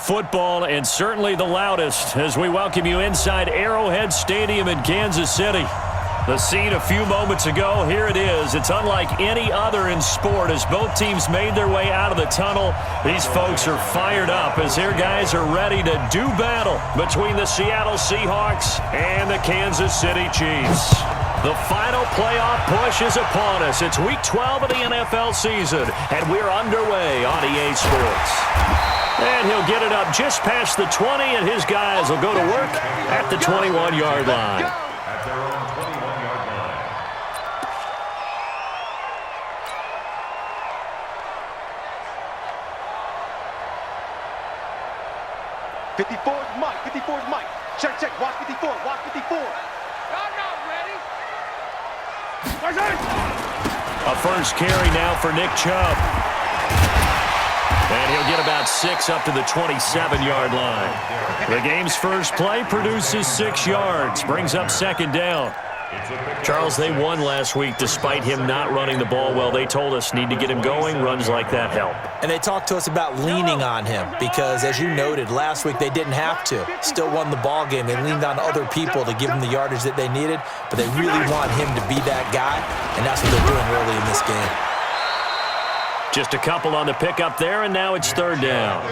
Football, and certainly the loudest as we welcome you inside Arrowhead Stadium in Kansas City. The scene a few moments ago, here it is. It's unlike any other in sport as both teams made their way out of the tunnel. These folks are fired up as their guys are ready to do battle between the Seattle Seahawks and the Kansas City Chiefs. The final playoff push is upon us. It's Week 12 of the NFL season, and we're underway on EA Sports. And he'll get it up just past the 20, and his guys will go to work at the 21-yard line. At their own 21-yard line. 54 is Mike. 54 is Mike. Check, check. Watch 54. Watch 54. Y'all not ready. A first carry now for Nick Chubb. And he'll get about 6 up to the 27-yard line. The game's first play produces 6 yards, brings up second down. Charles, they won last week despite him not running the ball well. They told us need to get him going. Runs like that help. And they talked to us about leaning on him because, as you noted, last week they didn't have to. Still won the ball game. They leaned on other people to give them the yardage that they needed, but they really want him to be that guy, and that's what they're doing early in this game. Just a couple on the pickup there, and now it's third down.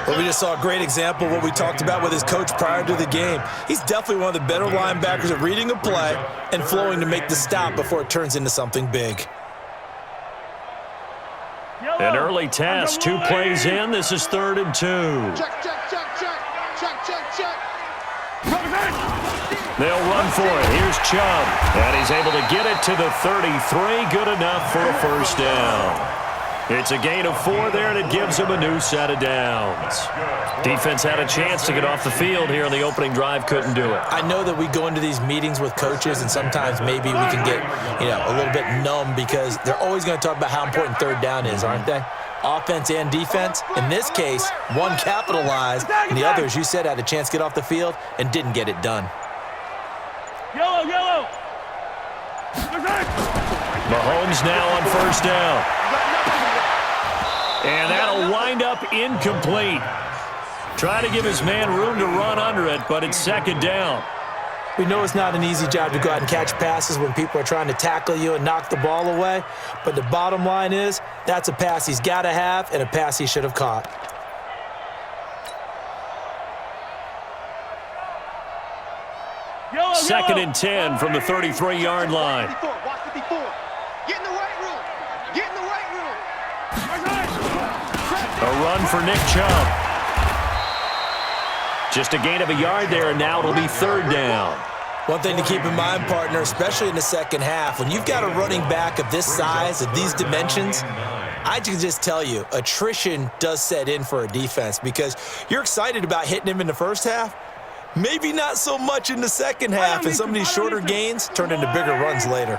Well, we just saw a great example of what we talked about with his coach prior to the game. He's definitely one of the better linebackers at reading a play and flowing to make the stop before it turns into something big. An early test, 2 plays in. This is 3rd and 2. Check, check, check, check. Check, check, check. They'll run for it. Here's Chubb, and he's able to get it to the 33. Good enough for a first down. It's a gain of 4 there, and it gives them a new set of downs. Defense had a chance to get off the field here on the opening drive, couldn't do it. I know that we go into these meetings with coaches, and sometimes maybe we can get, a little bit numb because they're always going to talk about how important third down is, aren't they? Offense and defense. In this case, one capitalized, and the other, as you said, had a chance to get off the field and didn't get it done. Yellow, yellow. Mahomes now on first down. And that'll wind up incomplete. Trying to give his man room to run under it, but it's second down. We know it's not an easy job to go out and catch passes when people are trying to tackle you and knock the ball away, but the bottom line is that's a pass he's got to have and a pass he should have caught. Second and 10 from the 33-yard line. Watch 54. Get in the right room. Get in the right room. A run for Nick Chubb. Just a gain of a yard there, and now it'll be third down. One thing to keep in mind, partner, especially in the second half, when you've got a running back of this size, of these dimensions, I can just tell you, attrition does set in for a defense because you're excited about hitting him in the first half. Maybe not so much in the second half, and some of these shorter gains turn into bigger runs later.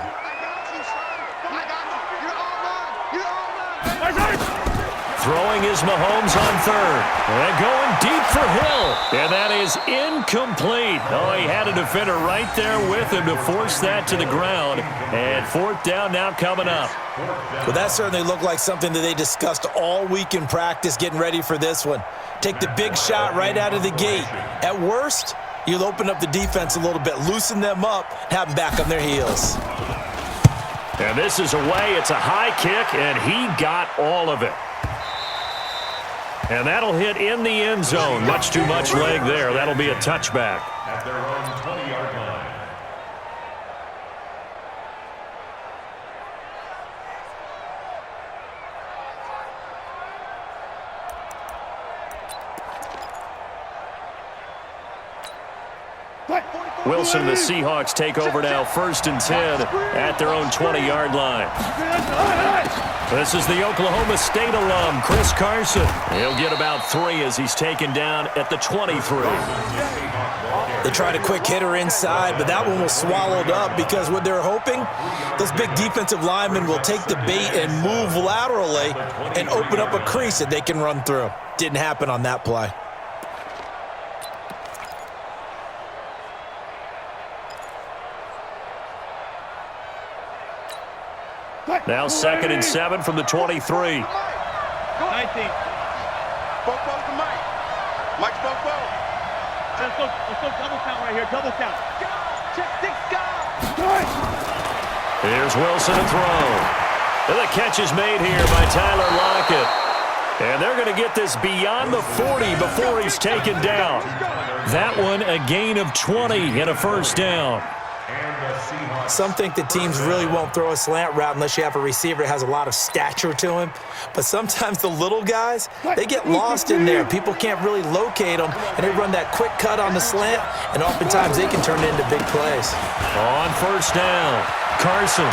Throwing is Mahomes on third. And going deep for Hill. And that is incomplete. Oh, he had a defender right there with him to force that to the ground. And fourth down now coming up. Well, that certainly looked like something that they discussed all week in practice getting ready for this one. Take the big shot right out of the gate. At worst, you'll open up the defense a little bit, loosen them up, have them back on their heels. And this is away. It's a high kick, and he got all of it. And that'll hit in the end zone. Much too much leg there. That'll be a touchback. At their own 20-yard line. Wilson and the Seahawks take over now, 1st and 10 at their own 20-yard line. This is the Oklahoma State alum, Chris Carson. He'll get about 3 as he's taken down at the 23. They tried a quick hitter inside, but that one was swallowed up because what they're hoping, those big defensive linemen will take the bait and move laterally and open up a crease that they can run through. Didn't happen on that play. Now 2nd and 7 from the 23. 19. Both to Mike. Mike, go, go. Let's go double count right here. Double count. Check, six, go. Here's Wilson to throw. And the catch is made here by Tyler Lockett. And they're going to get this beyond the 40 before he's taken down. That one a gain of 20 and a first down. Some think that teams really won't throw a slant route unless you have a receiver that has a lot of stature to him. But sometimes the little guys, they get lost in there. People can't really locate them, and they run that quick cut on the slant, and oftentimes they can turn it into big plays. On first down, Carson.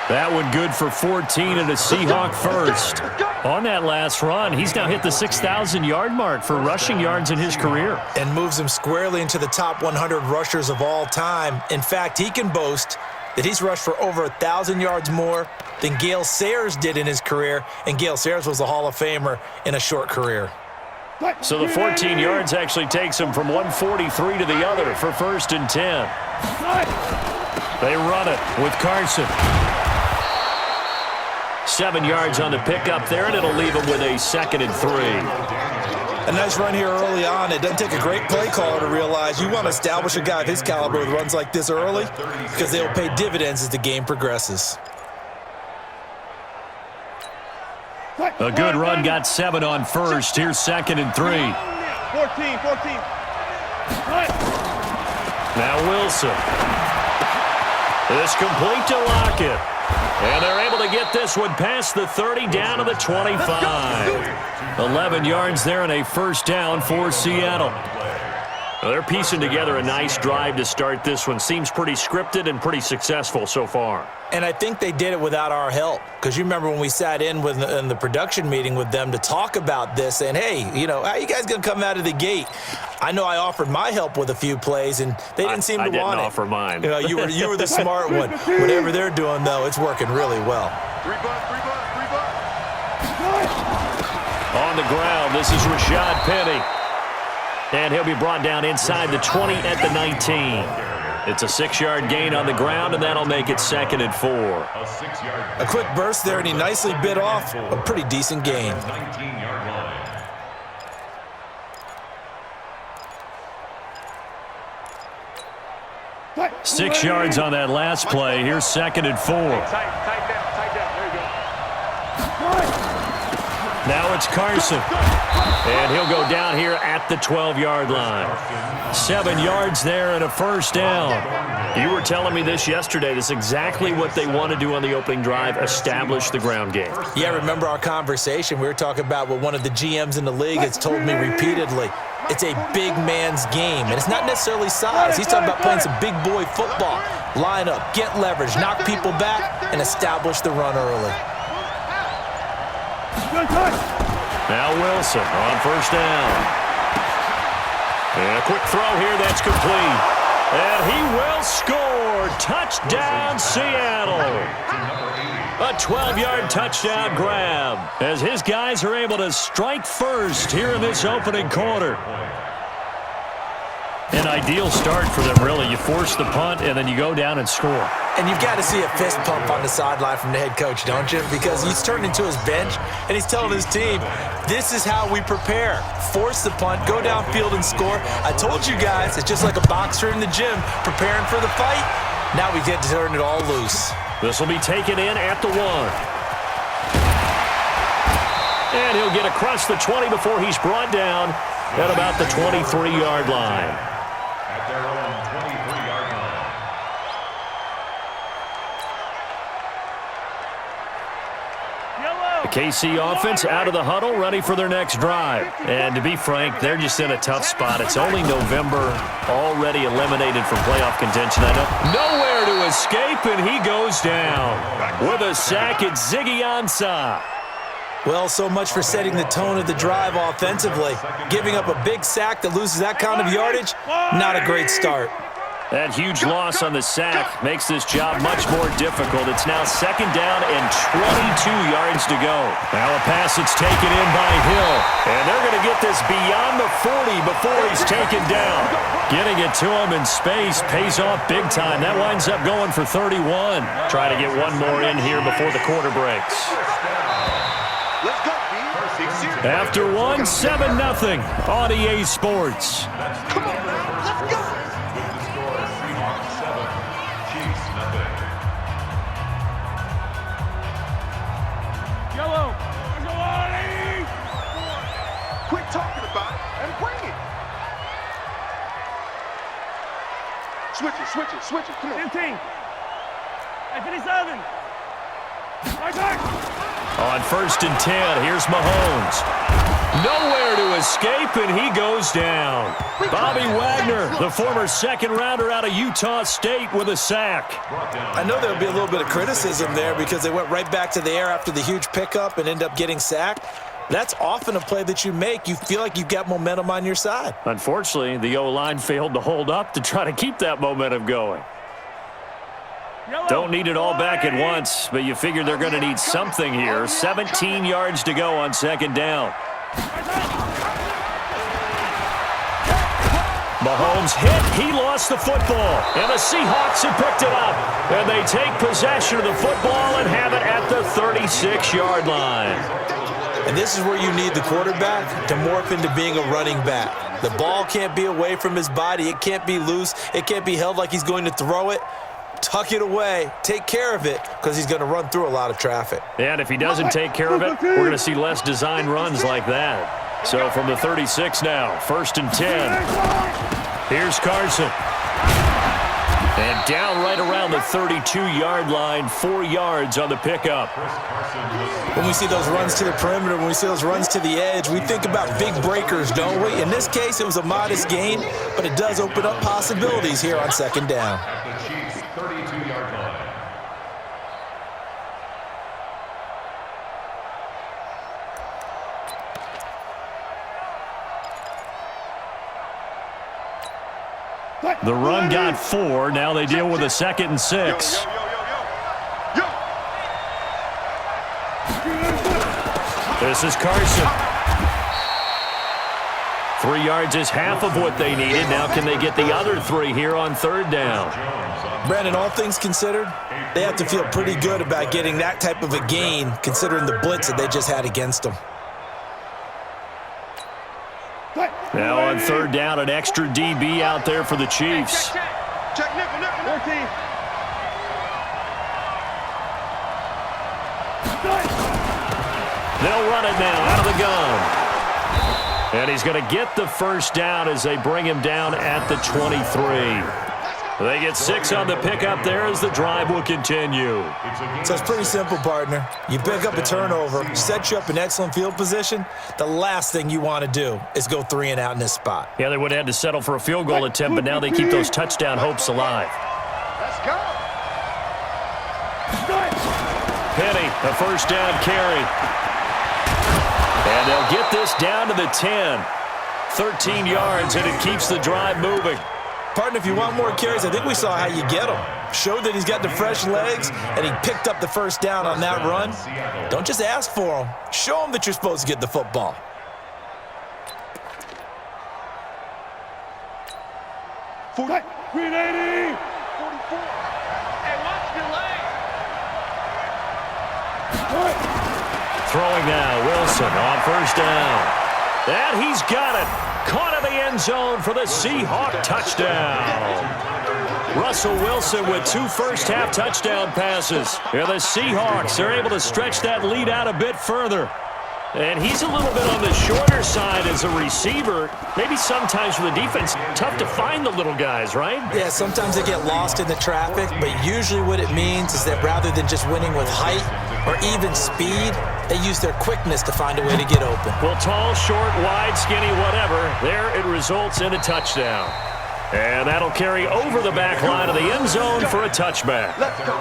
That one good for 14 and a Seahawk first. On that last run, he's now hit the 6,000-yard mark for rushing yards in his career. And moves him squarely into the top 100 rushers of all time. In fact, he can boast that he's rushed for over 1,000 yards more than Gale Sayers did in his career, and Gale Sayers was a Hall of Famer in a short career. So the 14 yards actually takes him from 143 to the other for first and 10. They run it with Carson. 7 yards on the pickup there, and it'll leave him with a 2nd and 3. A nice run here early on. It doesn't take a great play caller to realize you want to establish a guy of his caliber with runs like this early because they'll pay dividends as the game progresses. A good run, got 7 on first. Here's 2nd and 3. 14. Now Wilson. This complete to Lockett. And they're able to get this one past the 30 down to the 25. 11 yards there and a first down for Seattle. Well, they're piecing together a nice drive to start this one. Seems pretty scripted and pretty successful so far. And I think they did it without our help. Because you remember when we sat in the production meeting with them to talk about this, and hey, you know, how are you guys going to come out of the gate? I know I offered my help with a few plays, and they didn't seem to want it. I didn't offer mine. You know, you were the smart one. Whatever they're doing, though, it's working really well. Three bucks. On the ground, this is Rashad Penny. And he'll be brought down inside the 20 at the 19. It's a 6-yard gain on the ground, and that'll make it 2nd and 4. A quick burst there, and he nicely bit off a pretty decent gain. 19-yard line. 6 yards on that last play. Here's 2nd and 4. Tight down. There you go. Now it's Carson. And he'll go down here at the 12-yard line. 7 yards there and a first down. You were telling me this yesterday. This is exactly what they want to do on the opening drive, establish the ground game. Yeah, remember our conversation? We were talking about what one of the GMs in the league has told me repeatedly. It's a big man's game, and it's not necessarily size. He's talking about playing some big boy football. Line up, get leverage, knock people back, and establish the run early. Now Wilson on first down. And a quick throw here, that's complete. And he will score. Touchdown, Seattle. A 12-yard touchdown grab as his guys are able to strike first here in this opening quarter. An ideal start for them, really. You force the punt, and then you go down and score. And you've got to see a fist pump on the sideline from the head coach, don't you? Because he's turned into his bench, and he's telling his team, this is how we prepare. Force the punt, go downfield and score. I told you guys, it's just like a boxer in the gym preparing for the fight. Now we get to turn it all loose. This will be taken in at the 1. And he'll get across the 20 before he's brought down at about the 23-yard line. At their own 23-yard line. The KC offense out of the huddle, ready for their next drive. And to be frank, they're just in a tough spot. It's only November, already eliminated from playoff contention. I know nowhere to escape, and he goes down. With a sack, it's Ziggy Ansah. Well, so much for setting the tone of the drive offensively. Giving up a big sack that loses that kind of yardage, not a great start. That huge loss on the sack makes this job much more difficult. It's now 2nd down and 22 yards to go. Now a pass that's taken in by Hill. And they're going to get this beyond the 40 before he's taken down. Getting it to him in space pays off big time. That winds up going for 31. Try to get one more in here before the quarter breaks. Let's go, B. After one, 7-0 on EA Sports. Come on, man. Let's go. With the score, Seahawks 7, Chiefs nothing. Yellow. Quit talking about it and bring it. Switch it. Come on. 15. At 57. Right. On 1st and 10, here's Mahomes. Nowhere to escape, and he goes down. Bobby Wagner, the former second-rounder out of Utah State, with a sack. I know there'll be a little bit of criticism there because they went right back to the air after the huge pickup and end up getting sacked. That's often a play that you make. You feel like you've got momentum on your side. Unfortunately, the O-line failed to hold up to try to keep that momentum going. Don't need it all back at once, but you figure they're going to need something here. 17 yards to go on 2nd down. Mahomes hit. He lost the football. And the Seahawks have picked it up. And they take possession of the football and have it at the 36-yard line. And this is where you need the quarterback to morph into being a running back. The ball can't be away from his body. It can't be loose. It can't be held like he's going to throw it. Tuck it away. Take care of it because he's going to run through a lot of traffic. And if he doesn't take care of it, we're going to see less design runs like that. So from the 36 now, 1st and 10. Here's Carson. And down right around the 32-yard line, 4 yards on the pickup. When we see those runs to the perimeter, when we see those runs to the edge, we think about big breakers, don't we? In this case, it was a modest gain, but it does open up possibilities here on 2nd down. At the Chiefs' 32-yard line. The run got 4. Now they deal with a 2nd and 6. Yo. This is Carson. 3 yards is half of what they needed. Now can they get the other 3 here on 3rd down? Brandon, all things considered, they have to feel pretty good about getting that type of a gain considering the blitz that they just had against them. Now on 3rd down, an extra DB out there for the Chiefs. Check nickel. 14. They'll run it now out of the gun. And he's going to get the 1st down as they bring him down at the 23. They get 6 on the pickup there as the drive will continue. So it's pretty simple, partner. You pick up a turnover, set you up in excellent field position. The last thing you want to do is go 3 and out in this spot. Yeah, they would have had to settle for a field goal attempt, but now they keep those touchdown hopes alive. Let's go. Penny, a 1st down carry. And they'll get this down to the 10. 13 yards, and it keeps the drive moving. Partner, if you want more carries, I think we saw how you get them. Showed that he's got the fresh legs, and he picked up the 1st down on that run. Don't just ask for them. Show them that you're supposed to get the football. Green 80. 44. Hey, watch your leg. Throwing now, Wilson on 1st down. And he's got it. Caught in the end zone for the Seahawk touchdown. Russell Wilson with 2 first-half touchdown passes. And the Seahawks are able to stretch that lead out a bit further. And he's a little bit on the shorter side as a receiver. Maybe sometimes for the defense, tough to find the little guys, right? Yeah, sometimes they get lost in the traffic, but usually what it means is that rather than just winning with height or even speed, they use their quickness to find a way to get open. Well, tall, short, wide, skinny, whatever, there it results in a touchdown. And that'll carry over the back line of the end zone for a touchback. Let's go.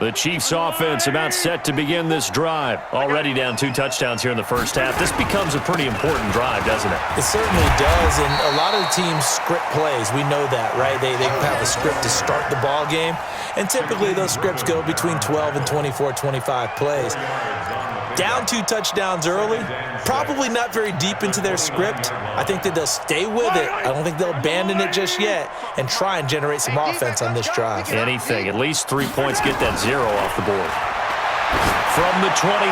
The Chiefs offense about set to begin this drive. Already down 2 touchdowns here in the 1st half. This becomes a pretty important drive, doesn't it? It certainly does, and a lot of the teams script plays. We know that, right? They have a script to start the ball game, and typically those scripts go between 12 and 24, 25 plays. Down 2 touchdowns early, probably not very deep into their script. I think that they'll stay with it. I don't think they'll abandon it just yet and try and generate some offense on this drive. Anything, at least 3 points, get that 0 off the board. From the 29,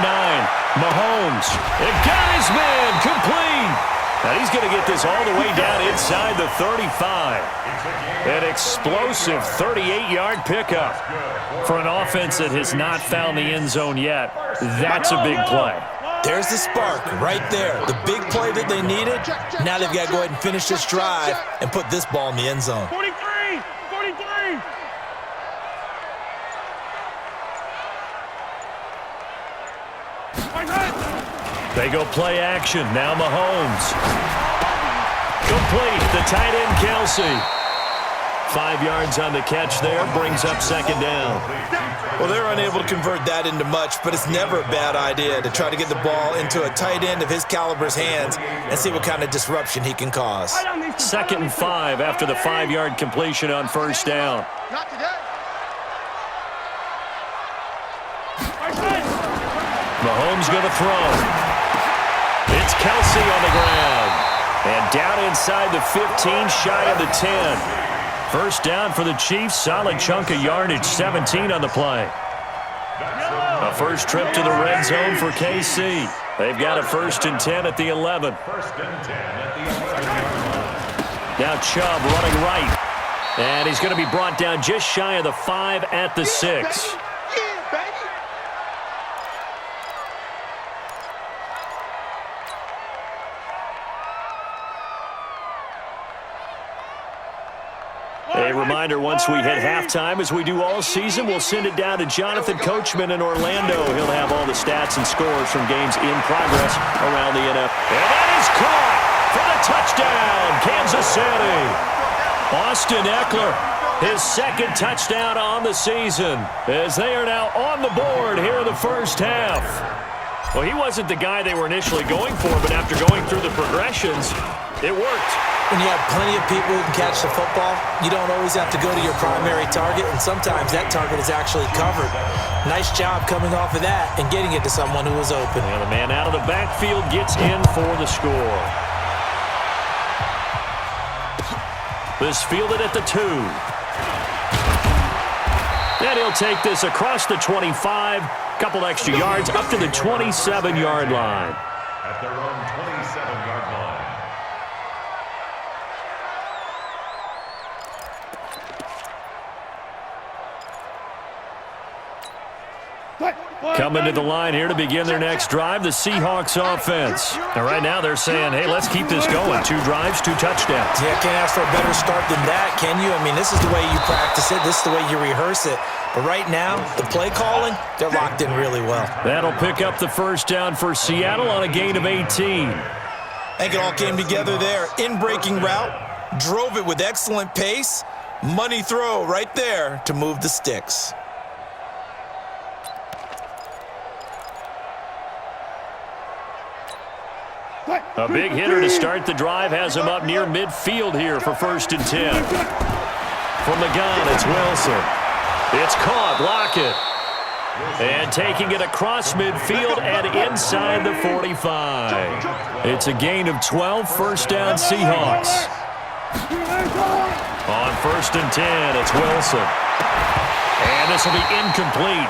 Mahomes. It got his man complete. Now he's going to get this all the way down inside the 35. An explosive 38-yard pickup. For an offense that has not found the end zone yet, that's a big play. There's the spark right there. The big play that they needed. Now they've got to go ahead and finish this drive and put this ball in the end zone. 43! 43! They go play action. Now Mahomes. Complete. The tight end, Kelsey. 5 yards on the catch there. Brings up second down. Well, they're unable to convert that into much, but it's never a bad idea to try to get the ball into a tight end of his caliber's hands and see what kind of disruption he can cause. 2nd and 5 after the 5-yard completion on first down. Not today. Mahomes going to throw. It's Kelsey on the ground. And down inside the 15, shy of the 10. First down for the Chiefs. Solid chunk of yardage, 17 on the play. A first trip to the red zone for KC. They've got a 1st and 10 at the 11. Now Chubb running right. And he's going to be brought down just shy of the 5 at the 6. A reminder, once we hit halftime, as we do all season, we'll send it down to Jonathan Coachman in Orlando. He'll have all the stats and scores from games in progress around the NFL. And that is caught for the touchdown, Kansas City. Austin Eckler, his 2nd touchdown on the season, as they are now on the board here in the first half. Well, he wasn't the guy they were initially going for, but after going through the progressions, it worked. When you have plenty of people who can catch the football, you don't always have to go to your primary target, and sometimes that target is actually covered. Nice job coming off of that and getting it to someone who was open. And the man out of the backfield gets in for the score. This fielded at the 2. And he'll take this across the 25, couple extra yards up to the 27-yard line. At their own 27-yard line. Coming to the line here to begin their next drive, the Seahawks offense. And right now they're saying, hey, let's keep this going. 2 drives, 2 touchdowns. Yeah, can't ask for a better start than that, can you? I mean, this is the way you practice it. This is the way you rehearse it. But right now, the play calling, they're locked in really well. That'll pick up the first down for Seattle on a gain of 18. I think it all came together there. In-breaking route, drove it with excellent pace. Money throw right there to move the sticks. A big hitter to start the drive has him up near midfield here for 1st and 10. From the gun, it's Wilson. It's caught, Lockett. And taking it across midfield and inside the 45. It's a gain of 12, first down Seahawks. On 1st and 10, it's Wilson. And this will be incomplete.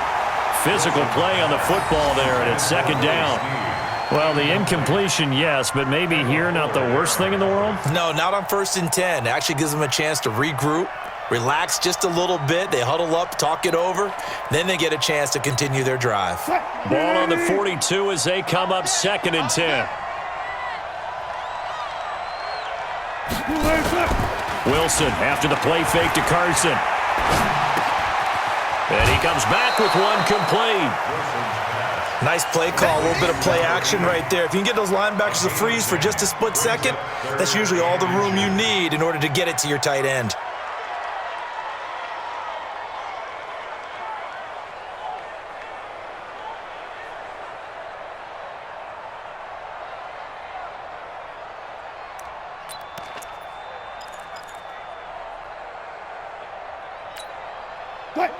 Physical play on the football there, and it's 2nd down. Well, the incompletion, yes, but maybe here not the worst thing in the world? No, not on 1st and 10. It actually gives them a chance to regroup, relax just a little bit. They huddle up, talk it over. Then they get a chance to continue their drive. Ball on the 42 as they come up 2nd and 10. Wilson after the play fake to Carson. And he comes back with one complete. Nice play call, a little bit of play action right there. If you can get those linebackers to freeze for just a split second, that's usually all the room you need in order to get it to your tight end.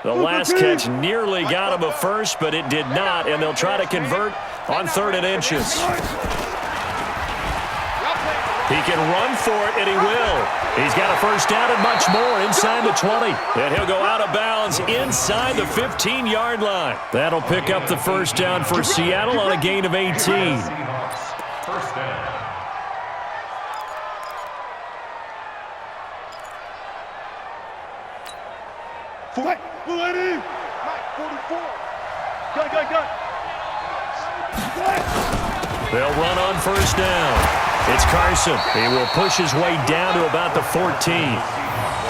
The last catch nearly got him a first, but it did not, and they'll try to convert on 3rd and inches. He can run for it, and he will. He's got a first down and much more inside the 20. And he'll go out of bounds inside the 15-yard line. That'll pick up the first down for Seattle on a gain of 18. First down. Mike, 44. Gun. They'll run on first down. It's Carson. He will push his way down to about the 14.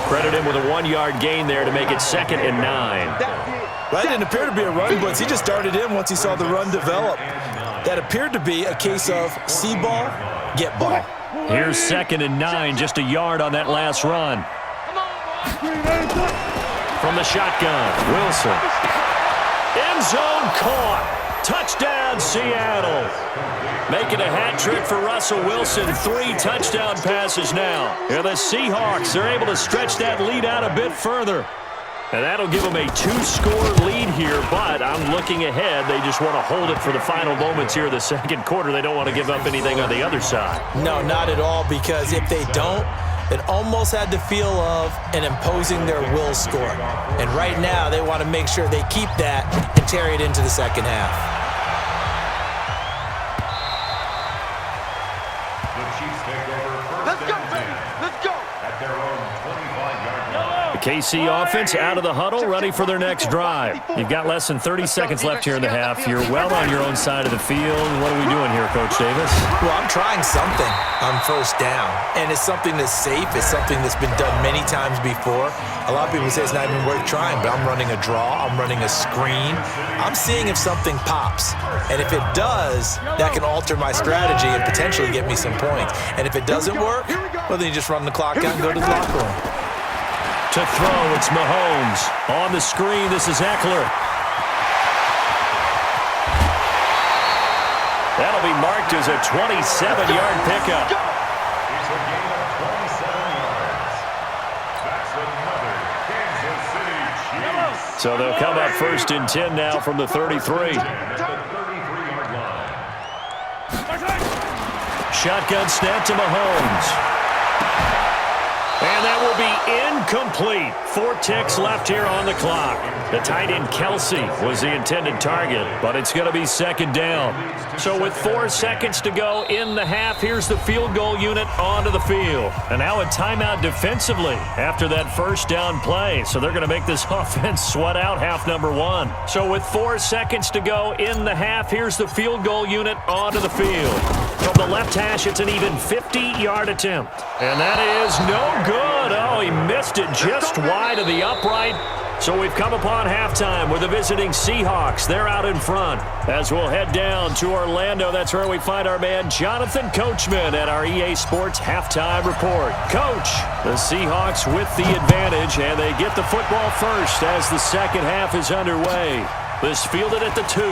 Credit him with a 1-yard gain there to make it 2nd and 9. That didn't appear to be a run blitz. He just started in once he saw the run develop. That appeared to be a case of see ball, get ball. Here's 2nd and 9, just a yard on that last run. From the shotgun, Wilson. End zone caught. Touchdown, Seattle. Making a hat trick for Russell Wilson. 3 touchdown passes now. And the Seahawks, they're able to stretch that lead out a bit further. And that'll give them a 2-score lead here, but I'm looking ahead. They just want to hold it for the final moments here of the second quarter. They don't want to give up anything on the other side. No, not at all, because if they don't, it almost had the feel of an imposing their will score. And right now, they want to make sure they keep that and carry it into the second half. The Chiefs take over first and 10. Let's go. At their own 25-yard line. The KC offense out of the huddle, ready for their next drive. You've got less than 30 seconds left here in the half. You're well on your own side of the field. What are we doing here, Coach Davis? Well, I'm trying something on first down, and it's something that's safe. It's something that's been done many times before. A lot of people say it's not even worth trying, but I'm running a draw. I'm running a screen. I'm seeing if something pops, and if it does, that can alter my strategy and potentially get me some points. And if it doesn't work, well, then you just run the clock out and go to the locker room. To throw, it's Mahomes. On the screen, this is Eckler. That'll be marked as a 27-yard pickup. It's a gain of 27 yards. That's another Kansas City Chiefs. So they'll come up 1st and 10 now from the 33. At the 33-yard line. Shotgun snap to Mahomes. And that will be incomplete. 4 ticks left here on the clock. The tight end Kelsey was the intended target, but it's going to be 2nd down. So with 4 seconds to go in the half, here's the field goal unit onto the field. And now a timeout defensively after that first down play. So they're going to make this offense sweat out half number 1. So with 4 seconds to go in the half, here's the field goal unit onto the field. From the left hash, it's an even 50-yard attempt. And that is no good. Oh, he missed it just wide of the upright. So we've come upon halftime with the visiting Seahawks. They're out in front. As we'll head down to Orlando, that's where we find our man Jonathan Coachman at our EA Sports Halftime Report. Coach, the Seahawks with the advantage, and they get the football first as the second half is underway. This fielded at the 2.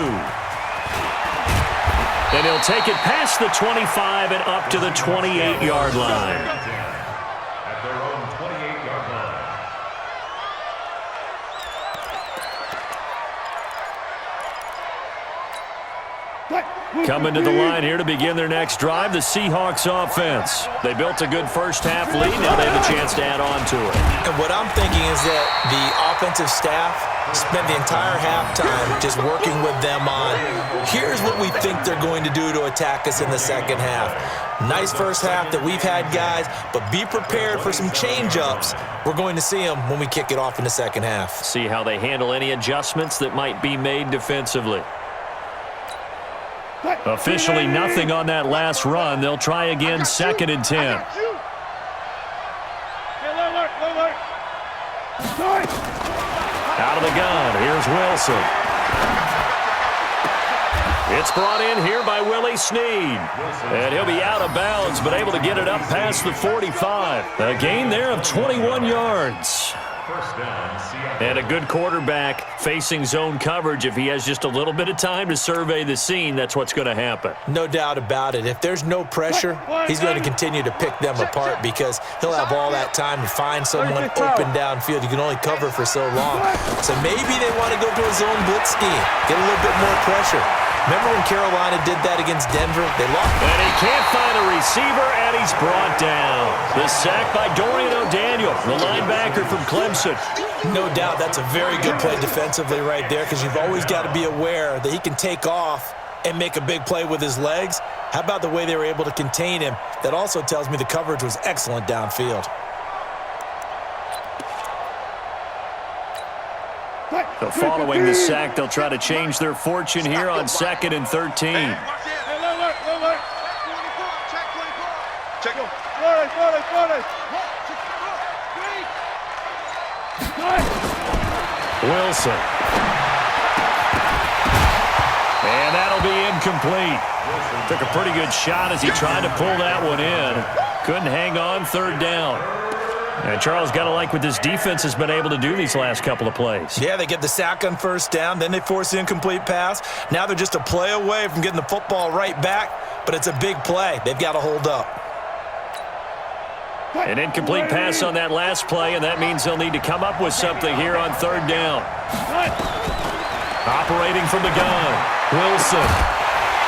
And he'll take it past the 25 and up to the 28-yard line. At their own 28-yard line. Coming to the line here to begin their next drive, the Seahawks offense. They built a good first half lead. Now they have a chance to add on to it. And what I'm thinking is that the offensive staff spent the entire halftime just working with them on, here's what we think they're going to do to attack us in the second half. Nice first half that we've had, guys, but be prepared for some change-ups. We're going to see them when we kick it off in the second half. See how they handle any adjustments that might be made defensively. Officially nothing on that last run. They'll try again 2nd and 10. Out of the gun, here's Wilson. It's brought in here by Willie Snead. And he'll be out of bounds, but able to get it up past the 45. A gain there of 21 yards. First down, Seattle. And a good quarterback facing zone coverage. If he has just a little bit of time to survey the scene, that's what's going to happen. No doubt about it. If there's no pressure, he's going to continue to pick them apart because he'll have all that time to find someone open downfield. You can only cover for so long. So maybe they want to go to a zone blitz scheme, get a little bit more pressure. Remember when Carolina did that against Denver? They lost. And he can't find a receiver, and he's brought down. The sack by Dorian O'Daniel, the linebacker from Clemson. No doubt that's a very good play defensively right there, because you've always got to be aware that he can take off and make a big play with his legs. How about the way they were able to contain him? That also tells me the coverage was excellent downfield. So following the sack, they'll try to change their fortune here on 2nd and 13. Wilson. And that'll be incomplete. Took a pretty good shot as he tried to pull that one in. Couldn't hang on, 3rd down. And Charles, got to like what this defense has been able to do these last couple of plays. Yeah, they get the sack on 1st down, then they force the incomplete pass. Now they're just a play away from getting the football right back, but it's a big play. They've got to hold up. An incomplete pass on that last play, and that means they'll need to come up with something here on 3rd down. Operating from the gun, Wilson.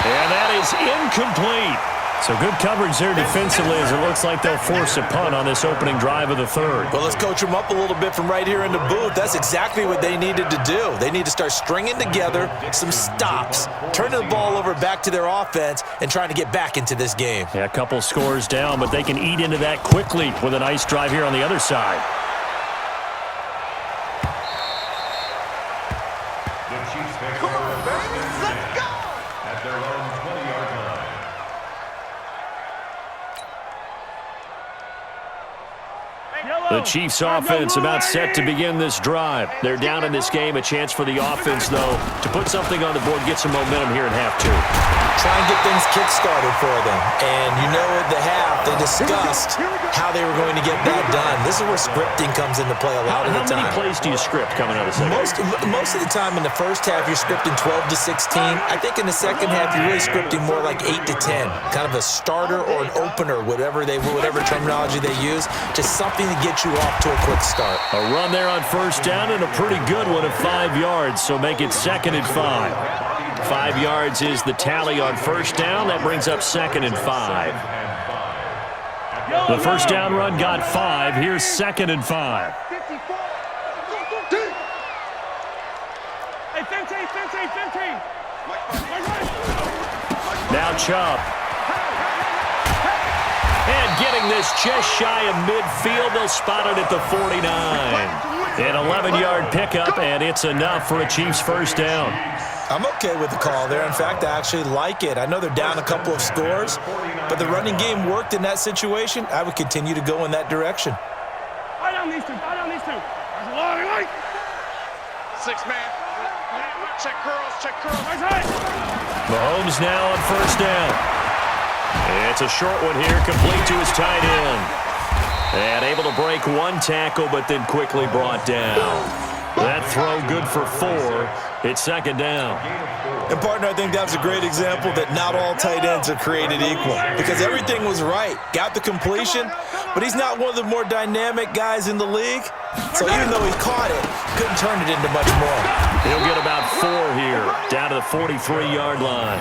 And that is incomplete. So good coverage there defensively, as it looks like they'll force a punt on this opening drive of the 3rd. Well, let's coach them up a little bit from right here in the booth. That's exactly what they needed to do. They need to start stringing together some stops, turning the ball over back to their offense, and trying to get back into this game. Yeah, a couple scores down, but they can eat into that quickly with a nice drive here on the other side. The Chiefs pick up let's go! At their own 20-yard line. The Chiefs offense about set to begin this drive. They're down in this game. A chance for the offense, though, to put something on the board, get some momentum here in half 2. Try and get things kick-started for them. And you know at the half, they discussed how they were going to get that done. This is where scripting comes into play a lot of the time. How many plays do you script coming out of the second? Most of the time in the first half, you're scripting 12 to 16. I think in the second half, you're really scripting more like 8 to 10. Kind of a starter or an opener, whatever terminology they use. Just something to get you off to a quick start. A run there on 1st down and a pretty good one of 5 yards, so make it 2nd and 5. 5 yards is the tally on 1st down. That brings up 2nd and 5. The 1st down run got 5. Here's 2nd and 5. Now Chubb. And getting this just shy of midfield. They'll spot it at the 49. An 11-yard pickup, and it's enough for a Chiefs 1st down. I'm okay with the call there. In fact, I actually like it. I know they're down a couple of scores, but the running game worked in that situation. I would continue to go in that direction. Buy down these two. There's a lot of light. 6-man. Check curls. Mahomes now on 1st down. It's a short one here, complete to his tight end. And able to break one tackle, but then quickly brought down. That throw good for 4. It's 2nd down. And, partner, I think that was a great example that not all tight ends are created equal, because everything was right. Got the completion, but he's not one of the more dynamic guys in the league. So even though he caught it, couldn't turn it into much more. He'll get about 4 here, down to the 43-yard line.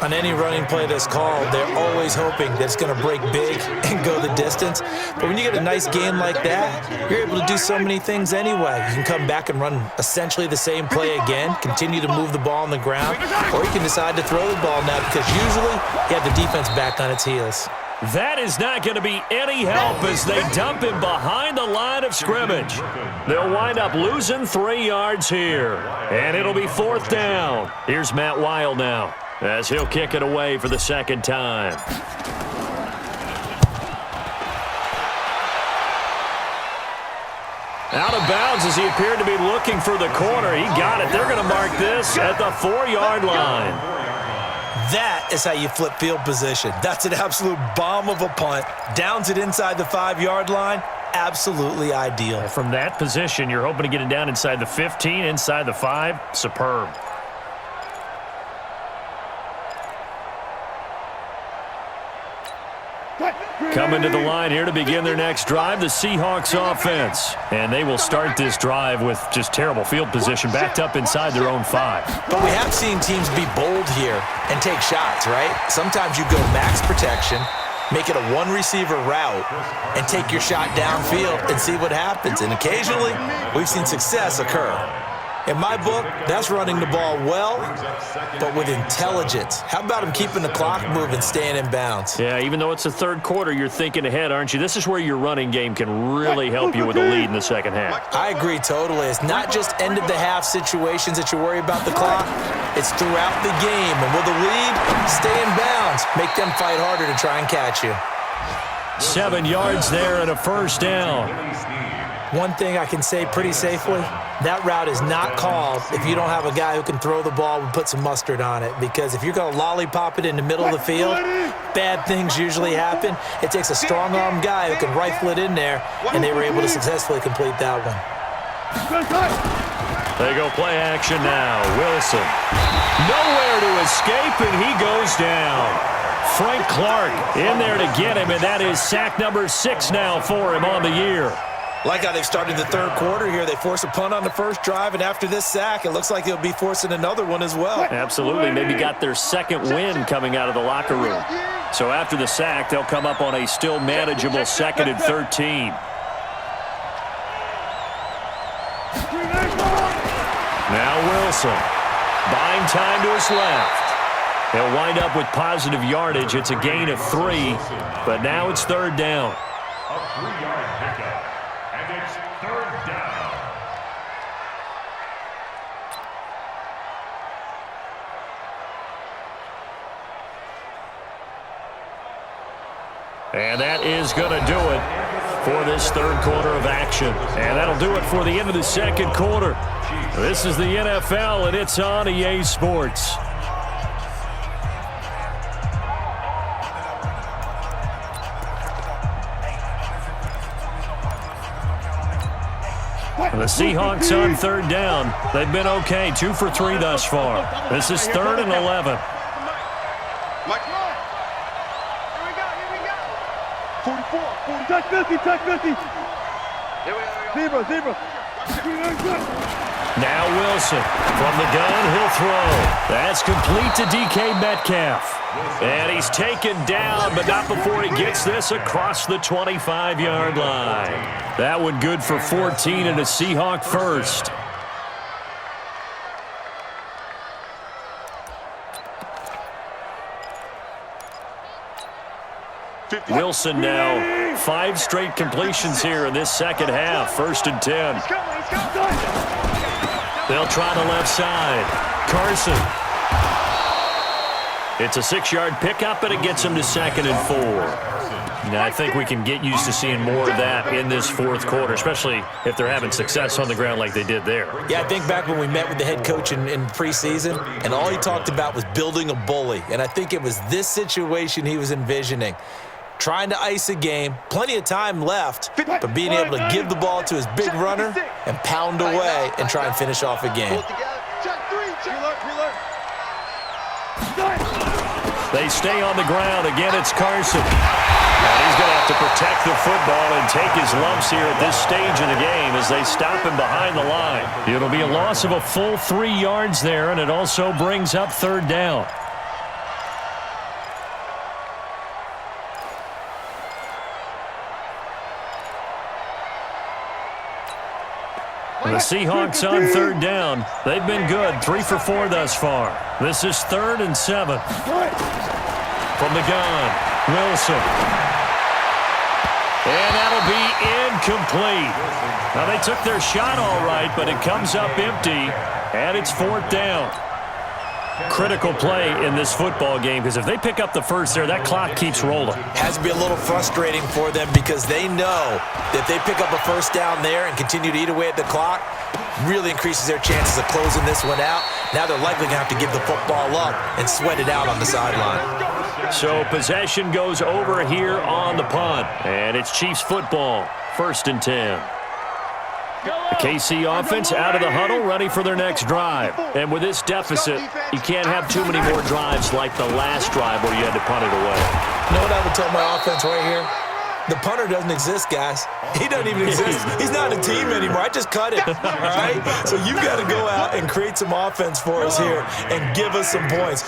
On any running play that's called, they're always hoping that it's going to break big and go the distance. But when you get a nice game like that, you're able to do so many things anyway. You can come back and run essentially the same play again, continue to move the ball on the ground, or you can decide to throw the ball now because usually you have the defense back on its heels. That is not going to be any help as they dump him behind the line of scrimmage. They'll wind up losing 3 yards here, and it'll be 4th down. Here's Matt Weil now, as he'll kick it away for the 2nd time. Out of bounds as he appeared to be looking for the corner. He got it. They're going to mark this at the 4-yard line. That is how you flip field position. That's an absolute bomb of a punt. Downs it inside the 5-yard line. Absolutely ideal. From that position, you're hoping to get it down inside the 15, inside the 5. Superb. Coming to the line here to begin their next drive, the Seahawks offense. And they will start this drive with just terrible field position, backed up inside their own 5. But we have seen teams be bold here and take shots, right? Sometimes you go max protection, make it a one-receiver route, and take your shot downfield and see what happens. And occasionally, we've seen success occur. In my book, that's running the ball well, but with intelligence. How about him keeping the clock moving, staying in bounds? Yeah, even though it's the third quarter, you're thinking ahead, aren't you? This is where your running game can really help you with a lead in the second half. I agree totally. It's not just end-of-the-half situations that you worry about the clock. It's throughout the game. And with a lead, stay in bounds. Make them fight harder to try and catch you. 7 yards there and a first down. One thing I can say pretty safely, that route is not called if you don't have a guy who can throw the ball and put some mustard on it. Because if you're going to lollipop it in the middle of the field, bad things usually happen. It takes a strong-armed guy who can rifle it in there, and they were able to successfully complete that one. They go play action now. Wilson. Nowhere to escape, and he goes down. Frank Clark in there to get him, and that is sack number 6 now for him on the year. Like how they've started the third quarter here. They force a punt on the first drive, and after this sack, it looks like they'll be forcing another one as well. Absolutely. Maybe got their second win coming out of the locker room. So after the sack, they'll come up on a still manageable 2nd and 13. Now Wilson. Buying time to his left. He'll wind up with positive yardage. It's a gain of 3, but now it's 3rd down. A 3-yard pickup. And it's 3rd down. And that is going to do it for this third quarter of action. And that'll do it for the end of the second quarter. This is the NFL, and it's on EA Sports. The Seahawks on 3rd down. They've been okay, 2 for 3 thus far. This is 3rd and 11. Mike, here we go. 44, 40. Touch 50. Zebra. Now Wilson from the gun, he'll throw. That's complete to DK Metcalf. And he's taken down, but not before he gets this across the 25-yard line. That one good for 14 and a Seahawk first. Wilson now 5 straight completions here in this second half. 1st and 10. They'll try the left side. Carson. It's a 6-yard pickup, and it gets him to 2nd and 4. Now, I think we can get used to seeing more of that in this fourth quarter, especially if they're having success on the ground like they did there. Yeah, I think back when we met with the head coach in preseason, and all he talked about was building a bully. And I think it was this situation he was envisioning. Trying to ice a game, plenty of time left, but being able to give the ball to his big runner and pound away and try and finish off a game. They stay on the ground. Again, it's Carson. And he's going to have to protect the football and take his lumps here at this stage of the game as they stop him behind the line. It'll be a loss of a full 3 yards there, and it also brings up 3rd down. The Seahawks on 3rd down. They've been good, 3 for 4 thus far. This is 3rd and 7. From the gun, Wilson. And that'll be incomplete. Now, they took their shot all right, but it comes up empty, and it's 4th down. Critical play in this football game, because if they pick up the first there, that clock keeps rolling. Has to be a little frustrating for them because they know that if they pick up a first down there and continue to eat away at the clock, really increases their chances of closing this one out. Now they're likely going to have to give the football up and sweat it out on the sideline. So possession goes over here on the punt, and it's Chiefs football, 1st and 10. The KC offense out of the huddle, ready for their next drive. And with this deficit, you can't have too many more drives like the last drive where you had to punt it away. You know what I would tell my offense right here? The punter doesn't exist, guys. He doesn't even exist. He's not a team anymore. I just cut him, all right? So you got to go out and create some offense for us here and give us some points.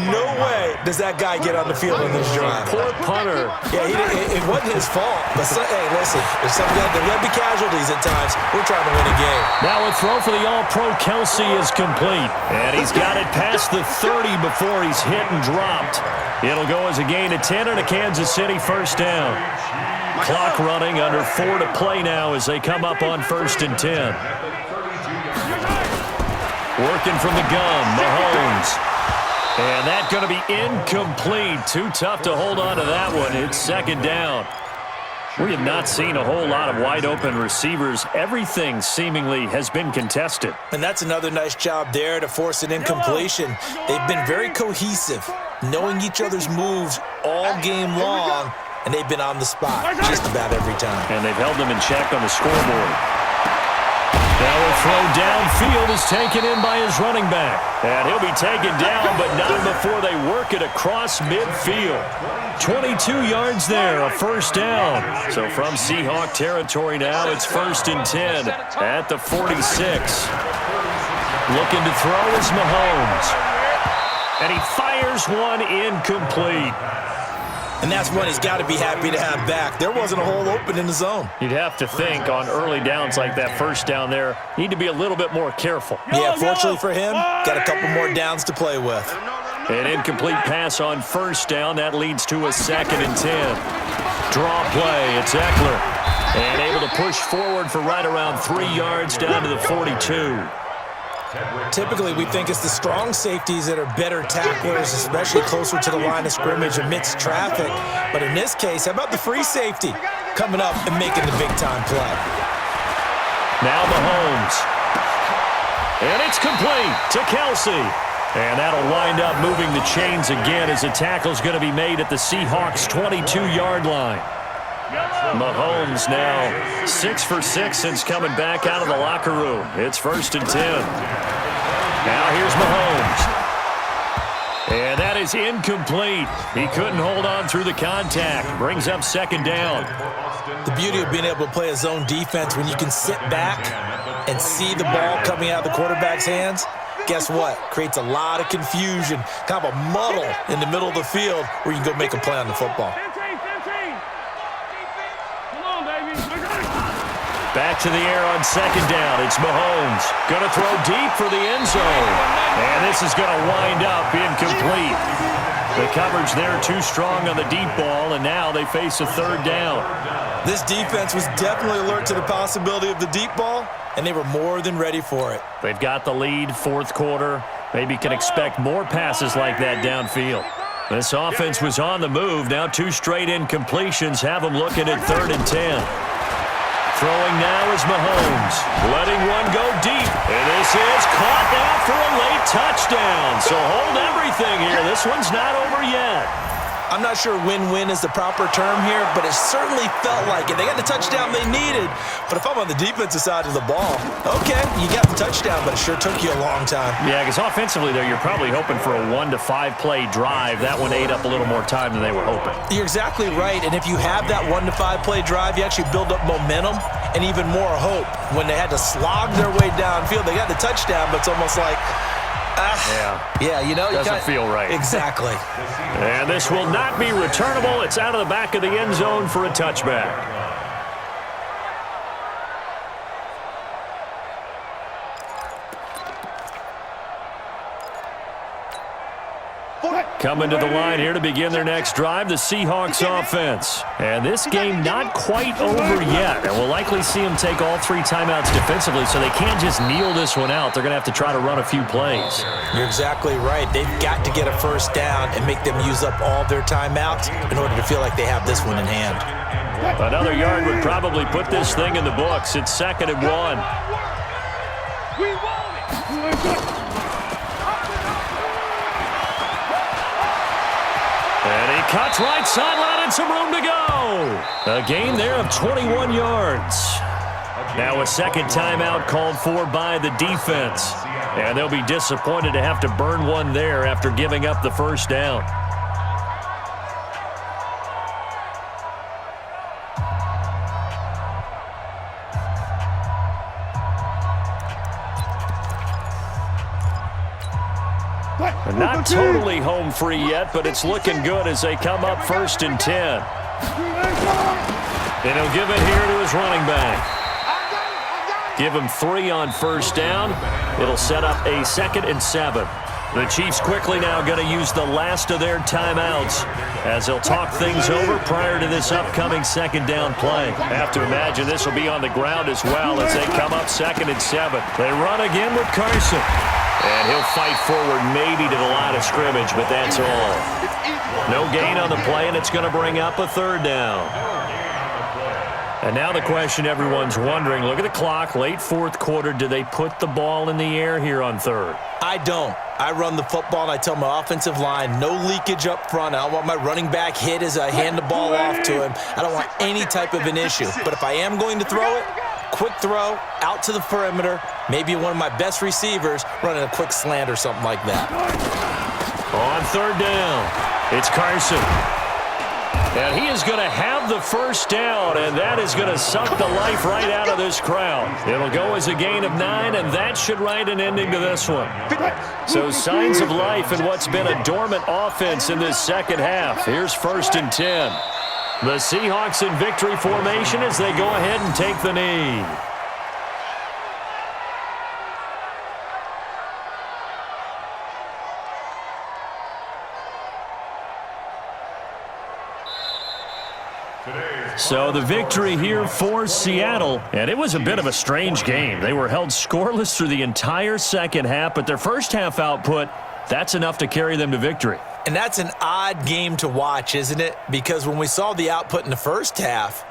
No way does that guy get on the field in this drive. Poor punter. Yeah, it wasn't his fault. But, hey, listen, there's some guys, there will be casualties at times. We're trying to win a game. Now a throw for the All-Pro Kelsey is complete. And he's got it past the 30 before he's hit and dropped. It'll go as a gain of 10 and a Kansas City first down. Clock running, under 4 to play now as they come up on 1st and 10. Working from the gun, Mahomes. And that's going to be incomplete. Too tough to hold on to that one. It's 2nd down. We have not seen a whole lot of wide-open receivers. Everything seemingly has been contested. And that's another nice job there to force an incompletion. They've been very cohesive, knowing each other's moves all game long, and they've been on the spot just about every time. And they've held them in check on the scoreboard. Now a throw downfield is taken in by his running back. And he'll be taken down, but not before they work it across midfield. 22 yards there, a first down. So from Seahawk territory now, it's 1st and 10 at the 46. Looking to throw is Mahomes. And he fires one incomplete. And that's one he's got to be happy to have back. There wasn't a hole open in the zone. You'd have to think on early downs like that first down there, need to be a little bit more careful. Yeah, fortunately for him, got a couple more downs to play with. An incomplete pass on first down. That leads to a 2nd and 10. Draw play. It's Eckler. And able to push forward for right around 3 yards down to the 42. Typically, we think it's the strong safeties that are better tacklers, especially closer to the line of scrimmage amidst traffic. But in this case, how about the free safety coming up and making the big-time play? Now Mahomes. And it's complete to Kelsey. And that'll wind up moving the chains again as the tackle's going to be made at the Seahawks' 22-yard line. Mahomes now 6 for 6 since coming back out of the locker room. It's 1st and 10. Now here's Mahomes. And that is incomplete. He couldn't hold on through the contact. Brings up 2nd down. The beauty of being able to play a zone defense when you can sit back and see the ball coming out of the quarterback's hands, guess what? Creates a lot of confusion, kind of a muddle in the middle of the field where you can go make a play on the football. Back to the air on 2nd down. It's Mahomes. Going to throw deep for the end zone. And this is going to wind up incomplete. The coverage there too strong on the deep ball, and now they face a 3rd down. This defense was definitely alert to the possibility of the deep ball, and they were more than ready for it. They've got the lead, 4th quarter. Maybe can expect more passes like that downfield. This offense was on the move. Now 2 straight incompletions have them looking at 3rd and 10. Throwing now is Mahomes. Letting one go deep. And this is caught now for a late touchdown. So hold everything here. This one's not over yet. I'm not sure win-win is the proper term here, but it certainly felt like it. They got the touchdown they needed, but if I'm on the defensive side of the ball, okay, you got the touchdown, but it sure took you a long time. Yeah, because offensively, though, you're probably hoping for a 1 to 5 play drive. That one ate up a little more time than they were hoping. You're exactly right, and if you have that 1 to 5 play drive, you actually build up momentum and even more hope. When they had to slog their way downfield, they got the touchdown, but it's almost like, yeah, you know, doesn't feel right. Exactly. And this will not be returnable. It's out of the back of the end zone for a touchback. Coming to the line here to begin their next drive, the Seahawks offense. And this game not quite over yet. And we'll likely see them take all 3 timeouts defensively, so they can't just kneel this one out. They're going to have to try to run a few plays. You're exactly right. They've got to get a first down and make them use up all their timeouts in order to feel like they have this one in hand. Another yard would probably put this thing in the books. It's 2nd and 1. We want it. And he cuts right sideline and some room to go. A gain there of 21 yards. Now a 2nd timeout called for by the defense. And they'll be disappointed to have to burn one there after giving up the first down. And not totally home free yet, but it's looking good as they come up 1st and 10. And he'll give it here to his running back. Give him 3 on 1st down. It'll set up a 2nd and 7. The Chiefs quickly now going to use the last of their timeouts as they'll talk things over prior to this upcoming 2nd down play. I have to imagine this will be on the ground as well as they come up 2nd and 7. They run again with Carson. And he'll fight forward maybe to the line of scrimmage, but that's all. No gain on the play, and it's going to bring up a 3rd down. And now the question everyone's wondering, look at the clock, late 4th quarter, do they put the ball in the air here on 3rd? I don't. I run the football, and I tell my offensive line, no leakage up front. I don't want my running back hit as I hand the ball off to him. I don't want any type of an issue. But if I am going to throw it, quick throw, out to the perimeter, maybe one of my best receivers running a quick slant or something like that. On 3rd down, it's Carson. And he is going to have the 1st down, and that is going to suck the life right out of this crowd. It'll go as a gain of 9, and that should write an ending to this one. So signs of life in what's been a dormant offense in this 2nd half. Here's 1st and 10. The Seahawks in victory formation as they go ahead and take the knee. So the victory here for Seattle, and it was a bit of a strange game. They were held scoreless through the entire 2nd half, but their 1st half output, that's enough to carry them to victory. And that's an odd game to watch, isn't it? Because when we saw the output in the 1st half,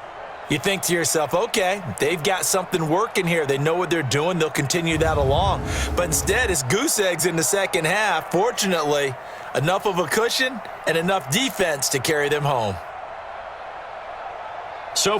you think to yourself, okay, they've got something working here. They know what they're doing. They'll continue that along. But instead, it's goose eggs in the 2nd half. Fortunately, enough of a cushion and enough defense to carry them home. So